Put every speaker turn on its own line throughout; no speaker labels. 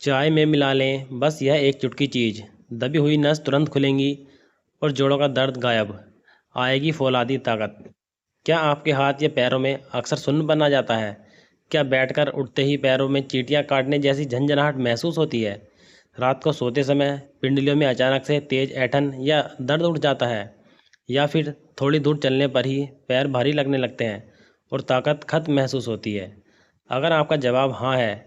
चाय में मिला लें बस यह एक चुटकी चीज़, दबी हुई नस तुरंत खुलेंगी और जोड़ों का दर्द गायब। आएगी फौलादी ताकत। क्या आपके हाथ या पैरों में अक्सर सुन्नपन आ जाता है? क्या बैठकर उठते ही पैरों में चींटियां काटने जैसी झंझनाहट महसूस होती है? रात को सोते समय पिंडलियों में अचानक से तेज ऐंठन या दर्द उठ जाता है? या फिर थोड़ी दूर चलने पर ही पैर भारी लगने लगते हैं और ताकत खत्म महसूस होती है? अगर आपका जवाब हाँ है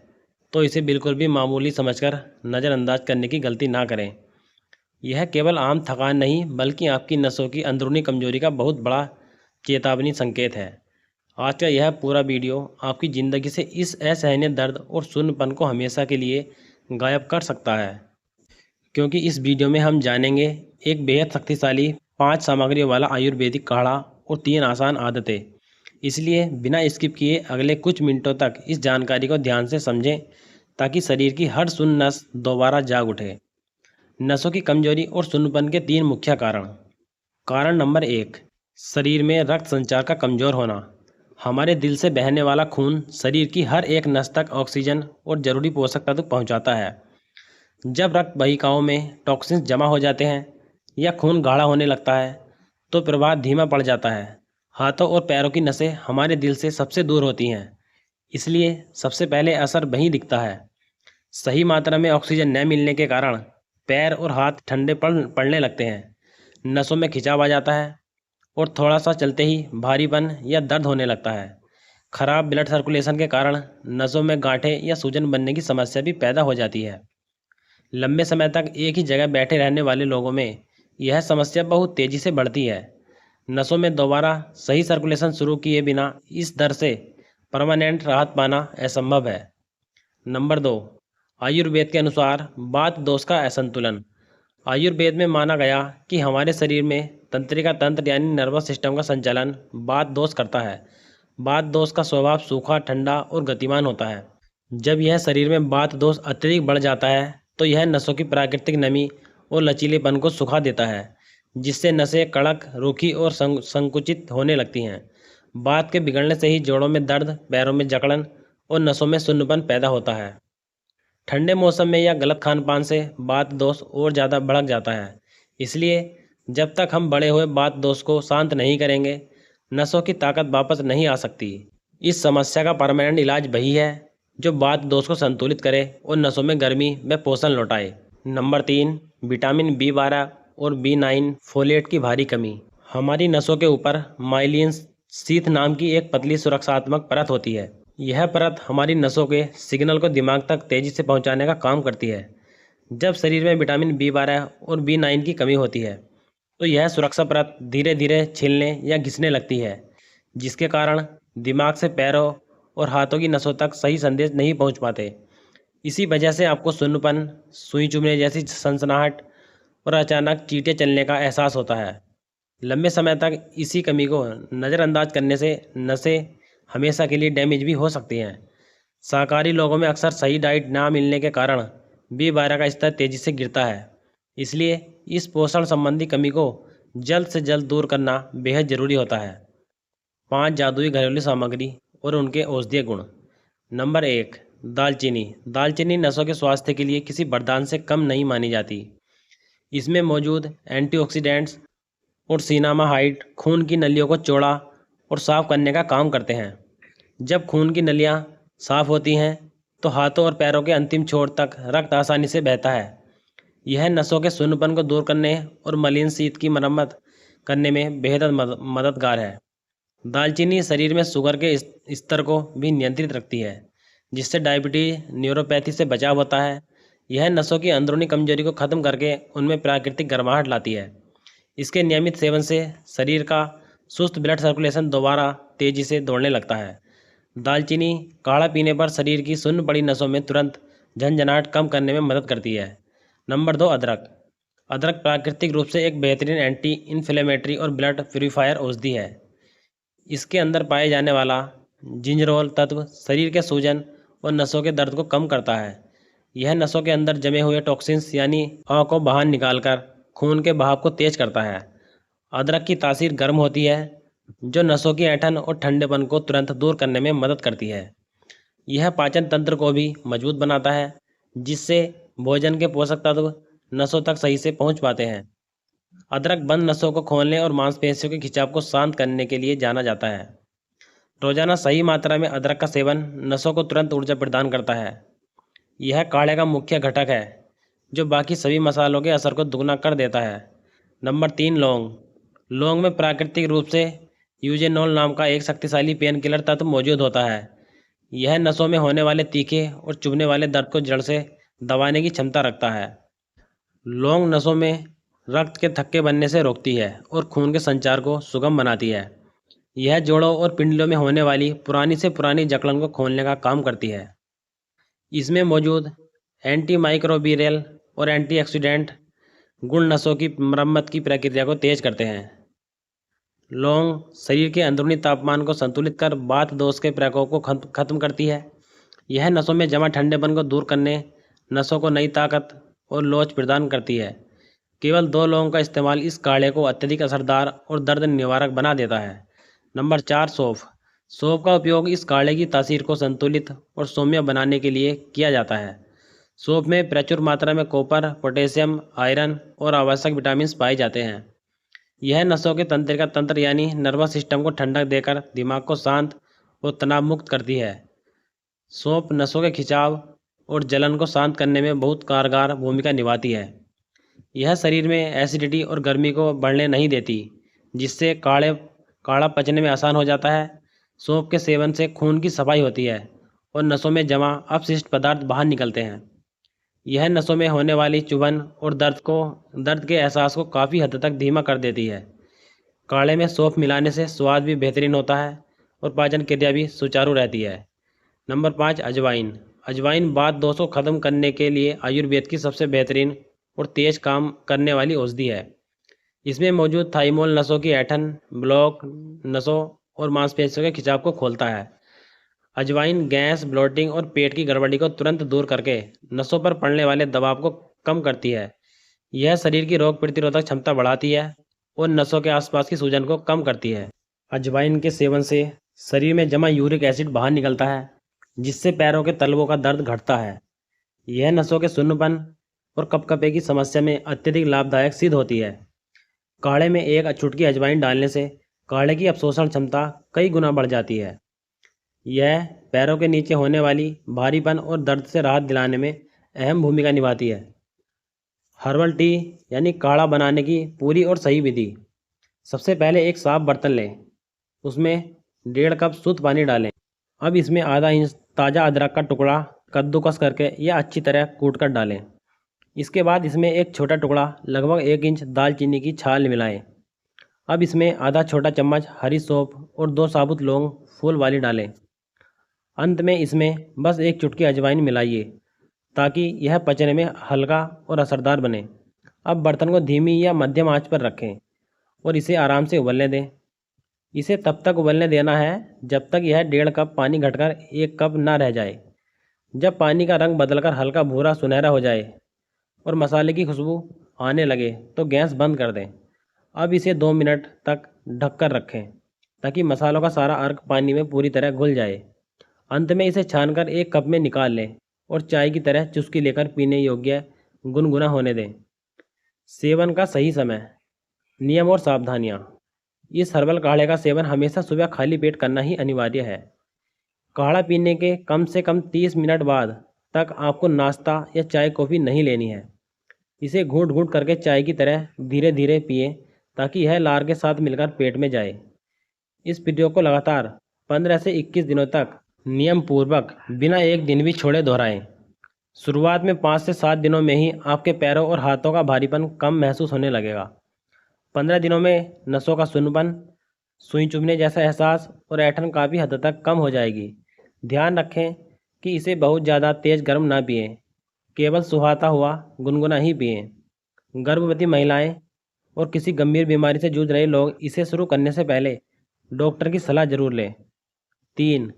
तो इसे बिल्कुल भी मामूली समझकर नज़रअंदाज करने की गलती ना करें। यह केवल आम थकान नहीं बल्कि आपकी नसों की अंदरूनी कमजोरी का बहुत बड़ा चेतावनी संकेत है। आज का यह पूरा वीडियो आपकी ज़िंदगी से इस असहनीय दर्द और शून्यपन को हमेशा के लिए गायब कर सकता है, क्योंकि इस वीडियो में हम जानेंगे एक बेहद शक्तिशाली 5 सामग्रियों वाला आयुर्वेदिक काढ़ा और 3 आसान आदतें। इसलिए बिना स्किप किए अगले कुछ मिनटों तक इस जानकारी को ध्यान से समझें ताकि शरीर की हर सुन्न नस दोबारा जाग उठे। नसों की कमजोरी और शून्यपन के 3 मुख्य कारण। कारण नंबर 1, शरीर में रक्त संचार का कमजोर होना। हमारे दिल से बहने वाला खून शरीर की हर एक नस तक ऑक्सीजन और जरूरी पोषक तत्व पहुंचाता है। जब रक्त वाहिकाओं में टॉक्सिन्स जमा हो जाते हैं या खून गाढ़ा होने लगता है तो प्रवाह धीमा पड़ जाता है। हाथों और पैरों की नसें हमारे दिल से सबसे दूर होती हैं, इसलिए सबसे पहले असर वहीं दिखता है। सही मात्रा में ऑक्सीजन न मिलने के कारण पैर और हाथ ठंडे पड़ने लगते हैं, नसों में खिंचाव आ जाता है और थोड़ा सा चलते ही भारीपन या दर्द होने लगता है। खराब ब्लड सर्कुलेशन के कारण नसों में गांठें या सूजन बनने की समस्या भी पैदा हो जाती है। लंबे समय तक एक ही जगह बैठे रहने वाले लोगों में यह समस्या बहुत तेज़ी से बढ़ती है। नसों में दोबारा सही सर्कुलेशन शुरू किए बिना इस दर से परमानेंट राहत पाना असंभव है। नंबर 2, आयुर्वेद के अनुसार वात दोष का असंतुलन। आयुर्वेद में माना गया कि हमारे शरीर में तंत्रिका तंत्र यानी नर्वस सिस्टम का संचालन वात दोष करता है। वात दोष का स्वभाव सूखा, ठंडा और गतिमान होता है। जब यह शरीर में वात दोष अत्यधिक बढ़ जाता है तो यह नसों की प्राकृतिक नमी और लचीलेपन को सुखा देता है, जिससे नसें कड़क, रूखी और संकुचित होने लगती हैं। वात के बिगड़ने से ही जोड़ों में दर्द, पैरों में जकड़न और नसों में सुन्नपन पैदा होता है। ठंडे मौसम में या गलत खान पान से वात दोष और ज़्यादा भड़क जाता है। इसलिए जब तक हम बढ़े हुए वात दोष को शांत नहीं करेंगे, नसों की ताकत वापस नहीं आ सकती। इस समस्या का परमानेंट इलाज वही है जो वात दोष को संतुलित करे और नसों में गर्मी व पोषण लौटाए। नंबर 3, विटामिन B12 और B9 फोलेट की भारी कमी। हमारी नसों के ऊपर माइलिन शीथ नाम की एक पतली सुरक्षात्मक परत होती है। यह परत हमारी नसों के सिग्नल को दिमाग तक तेजी से पहुंचाने का काम करती है। जब शरीर में विटामिन B12 और B9 की कमी होती है तो यह सुरक्षा परत धीरे धीरे छिलने या घिसने लगती है, जिसके कारण दिमाग से पैरों और हाथों की नसों तक सही संदेश नहीं पहुंच पाते। इसी वजह से आपको सुन्नपन, सुई चुभने जैसी सनसनाहट और अचानक चींटे चलने का एहसास होता है। लंबे समय तक इसी कमी को नज़रअंदाज करने से नसें हमेशा के लिए डैमेज भी हो सकती हैं। शाकाहारी लोगों में अक्सर सही डाइट ना मिलने के कारण B12 का स्तर तेज़ी से गिरता है। इसलिए इस पोषण संबंधी कमी को जल्द से जल्द दूर करना बेहद ज़रूरी होता है। 5 जादुई घरेलू सामग्री और उनके औषधीय गुण। नंबर 1, दालचीनी। दालचीनी नसों के स्वास्थ्य के लिए किसी वरदान से कम नहीं मानी जाती। इसमें मौजूद एंटीऑक्सीडेंट्स और सिनामाहाइड खून की नलियों को चौड़ा और साफ करने का काम करते हैं। जब खून की नलियां साफ होती हैं तो हाथों और पैरों के अंतिम छोर तक रक्त आसानी से बहता है। यह नसों के शून्यपन को दूर करने और मलिन शीत की मरम्मत करने में बेहद मददगार है। दालचीनी शरीर में शुगर के स्तर को भी नियंत्रित रखती है, जिससे डायबिटीज, न्यूरोपैथी से बचाव होता है। यह नसों की अंदरूनी कमजोरी को खत्म करके उनमें प्राकृतिक गर्माहट लाती है। इसके नियमित सेवन से शरीर का सुस्त ब्लड सर्कुलेशन दोबारा तेजी से दौड़ने लगता है। दालचीनी काढ़ा पीने पर शरीर की सुन्न पड़ी नसों में तुरंत झंझनाहट कम करने में मदद करती है। नंबर 2, अदरक। अदरक प्राकृतिक रूप से एक बेहतरीन एंटी इन्फ्लेमेटरी और ब्लड प्यूरीफायर औषधि है। इसके अंदर पाए जाने वाला जिंजरोल तत्व शरीर के सूजन और नसों के दर्द को कम करता है। यह नसों के अंदर जमे हुए टॉक्सिन्स यानी अ को बाहर निकालकर खून के बहाव को तेज करता है। अदरक की तासीर गर्म होती है, जो नसों की ऐंठन और ठंडेपन को तुरंत दूर करने में मदद करती है। यह पाचन तंत्र को भी मजबूत बनाता है, जिससे भोजन के पोषक तत्व नसों तक सही से पहुंच पाते हैं। अदरक बंद नसों को खोलने और मांसपेशियों के खिंचाव को शांत करने के लिए जाना जाता है। रोजाना सही मात्रा में अदरक का सेवन नसों को तुरंत ऊर्जा प्रदान करता है। यह काढ़े का मुख्य घटक है जो बाकी सभी मसालों के असर को दुगना कर देता है। नंबर 3, लौंग। लौंग में प्राकृतिक रूप से यूजेनॉल नाम का एक शक्तिशाली पेन किलर तत्व मौजूद होता है। यह नसों में होने वाले तीखे और चुभने वाले दर्द को जड़ से दबाने की क्षमता रखता है। लौंग नसों में रक्त के थक्के बनने से रोकती है और खून के संचार को सुगम बनाती है। यह जोड़ों और पिंडलों में होने वाली पुरानी से पुरानी जकड़न को खोलने का काम करती है। इसमें मौजूद एंटी माइक्रोबियल और एंटीऑक्सीडेंट गुण नसों की मरम्मत की प्रक्रिया को तेज करते हैं। लौंग शरीर के अंदरूनी तापमान को संतुलित कर वात दोष के प्रकोप को खत्म करती है। यह नसों में जमा ठंडेपन को दूर करने, नसों को नई ताकत और लोच प्रदान करती है। केवल 2 लौंग का इस्तेमाल इस काढ़े को अत्यधिक असरदार और दर्द निवारक बना देता है। नंबर 4, सौंफ। सौंफ का उपयोग इस काढ़े की तासीर को संतुलित और सौम्य बनाने के लिए किया जाता है। सौंफ में प्रचुर मात्रा में कॉपर, पोटेशियम, आयरन और आवश्यक विटामिन पाए जाते हैं। यह नसों के तंत्रिका तंत्र यानी नर्वस सिस्टम को ठंडक देकर दिमाग को शांत और तनाव मुक्त करती है। सौंफ नसों के खिंचाव और जलन को शांत करने में बहुत कारगर भूमिका निभाती है। यह शरीर में एसिडिटी और गर्मी को बढ़ने नहीं देती, जिससे काढ़ा पचने में आसान हो जाता है। सौंफ के सेवन से खून की सफाई होती है और नसों में जमा अपशिष्ट पदार्थ बाहर निकलते हैं। यह नसों में होने वाली चुभन और दर्द के एहसास को काफ़ी हद तक धीमा कर देती है। काढ़े में सौंफ मिलाने से स्वाद भी बेहतरीन होता है और पाचन क्रिया भी सुचारू रहती है। नंबर 5, अजवाइन। अजवाइन वात दोष को खत्म करने के लिए आयुर्वेद की सबसे बेहतरीन और तेज काम करने वाली औषधि है। इसमें मौजूद थाइमोल नसों की ऐंठन, ब्लॉक नसों और मांसपेशियों के खिंचाव को खोलता है। अजवाइन गैस, ब्लोटिंग और पेट की गड़बड़ी को तुरंत दूर करके नसों पर पड़ने वाले दबाव को कम करती है। यह शरीर की रोग प्रतिरोधक क्षमता बढ़ाती है और नसों के आसपास की सूजन को कम करती है। अजवाइन के सेवन से शरीर में जमा यूरिक एसिड बाहर निकलता है, जिससे पैरों के तलवों का दर्द घटता है। यह नसों के सुन्नपन और कपकपे की समस्या में अत्यधिक लाभदायक सिद्ध होती है। काढ़े में एक चुटकी अजवाइन डालने से काढ़े की अवशोषण क्षमता कई गुना बढ़ जाती है। यह पैरों के नीचे होने वाली भारीपन और दर्द से राहत दिलाने में अहम भूमिका निभाती है। हर्बल टी यानी काढ़ा बनाने की पूरी और सही विधि। सबसे पहले एक साफ बर्तन लें, उसमें 1.5 कप शुद्ध पानी डालें। अब इसमें आधा इंच ताज़ा अदरक का टुकड़ा कद्दूकस करके या अच्छी तरह कूट कर डालें। इसके बाद इसमें एक छोटा टुकड़ा लगभग 1 इंच दालचीनी की छाल मिलाएं। अब इसमें आधा छोटा चम्मच हरी सौंफ और 2 साबुत लौंग फूल वाली डालें। अंत में इसमें बस एक चुटकी अजवाइन मिलाइए ताकि यह पचने में हल्का और असरदार बने। अब बर्तन को धीमी या मध्यम आंच पर रखें और इसे आराम से उबलने दें। इसे तब तक उबलने देना है जब तक यह 1.5 कप पानी घटकर 1 कप ना रह जाए। जब पानी का रंग बदलकर हल्का भूरा सुनहरा हो जाए और मसाले की खुशबू आने लगे तो गैस बंद कर दें। अब इसे 2 मिनट तक ढककर रखें ताकि मसालों का सारा अर्क पानी में पूरी तरह घुल जाए। अंत में इसे छानकर एक कप में निकाल लें और चाय की तरह चुस्की लेकर पीने योग्य गुनगुना होने दें। सेवन का सही समय, नियम और सावधानियाँ। इस हर्बल काढ़े का सेवन हमेशा सुबह खाली पेट करना ही अनिवार्य है। काढ़ा पीने के कम से कम 30 मिनट बाद तक आपको नाश्ता या चाय कॉफ़ी नहीं लेनी है। इसे घूंट घूंट करके चाय की तरह धीरे धीरे पिएं ताकि यह लार के साथ मिलकर पेट में जाए। इस वीडियो को लगातार 15 से 21 दिनों तक नियम पूर्वक बिना एक दिन भी छोड़े दोहराएं। शुरुआत में 5 से 7 दिनों में ही आपके पैरों और हाथों का भारीपन कम महसूस होने लगेगा। 15 दिनों में नसों का सुन्नपन, सुई चुभने जैसा एहसास और ऐंठन काफ़ी हद तक कम हो जाएगी। ध्यान रखें कि इसे बहुत ज़्यादा तेज़ गर्म ना पिएं, केवल सुहाता हुआ गुनगुना ही पिएं। गर्भवती महिलाएं और किसी गंभीर बीमारी से जूझ रहे लोग इसे शुरू करने से पहले डॉक्टर की सलाह जरूर लें। 3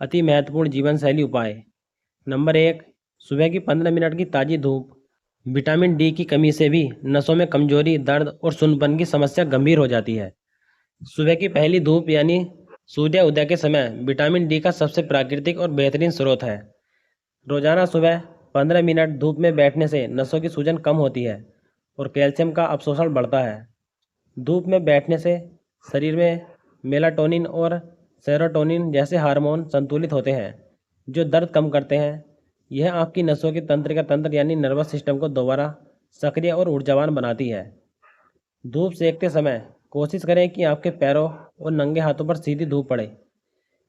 अति महत्वपूर्ण जीवन शैली उपाय। नंबर 1, सुबह की 15 मिनट की ताज़ी धूप। विटामिन डी की कमी से भी नसों में कमजोरी, दर्द और सुन्नपन की समस्या गंभीर हो जाती है। सुबह की पहली धूप यानी सूर्य उदय के समय विटामिन डी का सबसे प्राकृतिक और बेहतरीन स्रोत है। रोजाना सुबह 15 मिनट धूप में बैठने से नसों की सूजन कम होती है और कैल्शियम का अवशोषण बढ़ता है। धूप में बैठने से शरीर में मेलाटोनिन और सेरोटोनिन जैसे हार्मोन संतुलित होते हैं जो दर्द कम करते हैं। यह आपकी नसों के तंत्रिका तंत्र यानी नर्वस सिस्टम को दोबारा सक्रिय और ऊर्जावान बनाती है। धूप सेकते समय कोशिश करें कि आपके पैरों और नंगे हाथों पर सीधी धूप पड़े।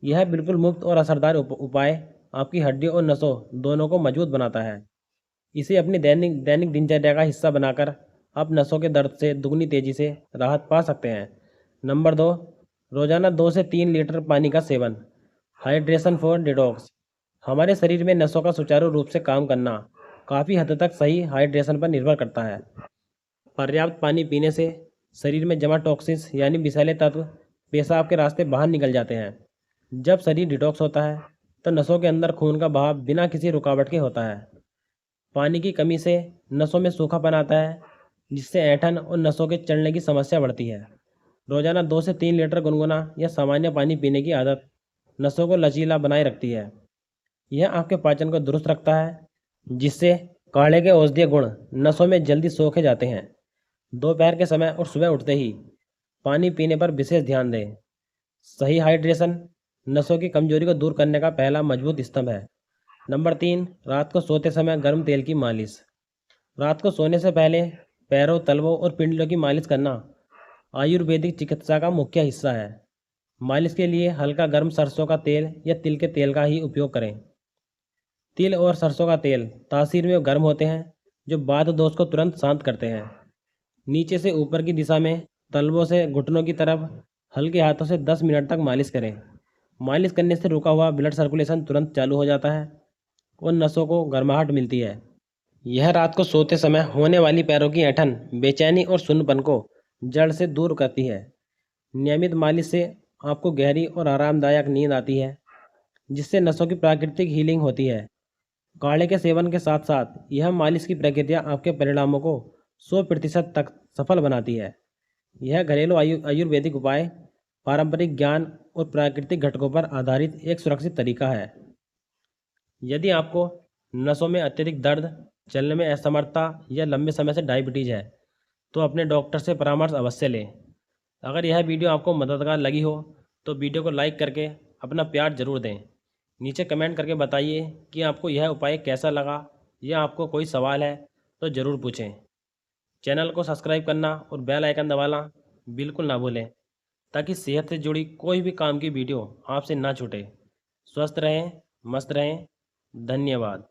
यह बिल्कुल मुफ्त और असरदार उपाय आपकी हड्डियों और नसों दोनों को मजबूत बनाता है। इसे अपनी दैनिक दैनिक दिनचर्या का हिस्सा बनाकर आप नसों के दर्द से दुगनी तेजी से राहत पा सकते हैं। नंबर 2, रोजाना 2 से 3 लीटर पानी का सेवन। Hydration for detox. हमारे शरीर में नसों का सुचारू रूप से काम करना काफ़ी हद तक सही हाइड्रेशन पर निर्भर करता है। पर्याप्त पानी पीने से शरीर में जमा टॉक्सिन्स यानी विषैले तत्व पेशाब के रास्ते बाहर निकल जाते हैं। जब शरीर डिटॉक्स होता है तो नसों के अंदर खून का बहाव बिना किसी रुकावट के होता है। पानी की कमी से नसों में सूखापन आता है जिससे ऐंठन और नसों के चढ़ने की समस्या बढ़ती है। रोजाना 2 से 3 लीटर गुनगुना या सामान्य पानी पीने की आदत नसों को लचीला बनाए रखती है। यह आपके पाचन को दुरुस्त रखता है जिससे काढ़े के औषधीय गुण नसों में जल्दी सोखे जाते हैं। दोपहर के समय और सुबह उठते ही पानी पीने पर विशेष ध्यान दें। सही हाइड्रेशन नसों की कमजोरी को दूर करने का पहला मजबूत स्तंभ है। नंबर 3, रात को सोते समय गर्म तेल की मालिश। रात को सोने से पहले पैरों, तलवों और पिंडलों की मालिश करना आयुर्वेदिक चिकित्सा का मुख्य हिस्सा है। मालिश के लिए हल्का गर्म सरसों का तेल या तिल के तेल का ही उपयोग करें। तिल और सरसों का तेल तासीर में गर्म होते हैं जो वात दोष को तुरंत शांत करते हैं। नीचे से ऊपर की दिशा में तलवों से घुटनों की तरफ हल्के हाथों से 10 मिनट तक मालिश करें। मालिश करने से रुका हुआ ब्लड सर्कुलेशन तुरंत चालू हो जाता है और नसों को गर्माहट मिलती है। यह रात को सोते समय होने वाली पैरों की ऐंठन, बेचैनी और सुन्नपन को जड़ से दूर करती है। नियमित मालिश से आपको गहरी और आरामदायक नींद आती है जिससे नसों की प्राकृतिक हीलिंग होती है। काढ़े के सेवन के साथ साथ यह मालिश की प्रक्रिया आपके परिणामों को 100% तक सफल बनाती है। यह घरेलू आयुर्वेदिक उपाय पारंपरिक ज्ञान और प्राकृतिक घटकों पर आधारित एक सुरक्षित तरीका है। यदि आपको नसों में अत्यधिक दर्द, चलने में असमर्थता या लंबे समय से डायबिटीज़ है तो अपने डॉक्टर से परामर्श अवश्य लें। अगर यह वीडियो आपको मददगार लगी हो तो वीडियो को लाइक करके अपना प्यार जरूर दें। नीचे कमेंट करके बताइए कि आपको यह उपाय कैसा लगा या आपको कोई सवाल है तो ज़रूर पूछें। चैनल को सब्सक्राइब करना और बेल आइकन दबाना बिल्कुल ना भूलें ताकि सेहत से जुड़ी कोई भी काम की वीडियो आपसे ना छूटे। स्वस्थ रहें, मस्त रहें। धन्यवाद।